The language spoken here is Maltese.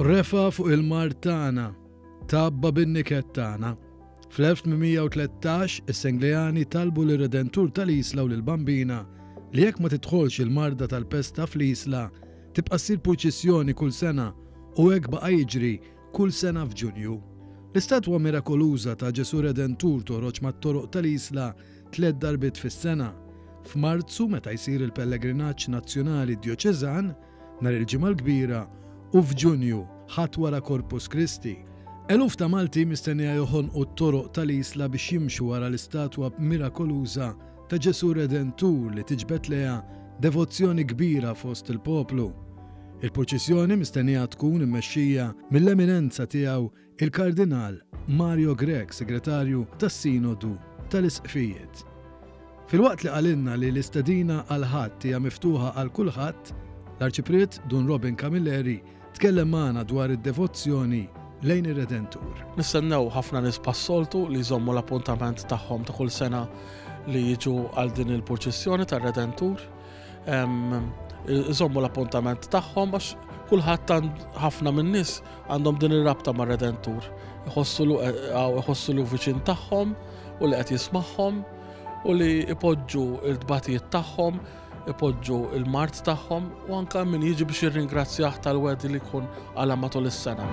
Refa fuq il-mart tagħna, tabba bin-niket tagħna. Fl-1813 is-Senglejani talbu lir-Redentur tal-Isla u lill-Bambina li jekk ma tidħolx il-marda tal-pesta fl-Isla tibqa' ssir purċissjoni kull sena u hekk baqa' jiġri kull sena f'Ġunju. L-istatwa mirakoluża ta' Ġesu Redentur toħroġ mat-toroq tal-Isla 3 darbiet fis-sena. F'Marzu meta jsir il-pellegrinaġġ nazzjonali djoċeżan nhar il-ġimgħa l-kbira u f'Ġunju ħadd wara Corpus Christi. Eluf ta' Malti mistennija joħonqu t-toroq tal-Isla biex jimxu wara l-istatwa mirakoluża ta' Ġesu Redentur li tiġbed leha devozzjoni kbira fost il-poplu. Il-proċessjoni mistennija tkun immexxija mill-eminenza tiegħu il-Kardinal Mario Grech, segretarju tas-Sinodu tal-Isqfijiet. Filwaqt li qalilna li l-istedina għal ħadd hija miftuħa għal kulħadd, l-Arċipriet Dun Robin Camilleri tkellem magħna dwar id-devozzjoni lejn ir-Redentur. Nistennew ħafna nies pas-soltu li jżommu l-appuntament tagħhom ta' kull sena li jiġu għal din il-proċessjoni tar-Redentur. Iżommu l-appuntament tagħhom għax kulħadd ħafna min-nies għandhom din ir-rabta mar-Redentur. Iħossu viċin tagħhom u li qed jismagħhom u li ipoġġu l-tbatijiet tagħhom, ipoġġu l-mart tagħhom u anke min jiġi biex jirringrazzjah tal-wedi li jkun għal matul is-sena.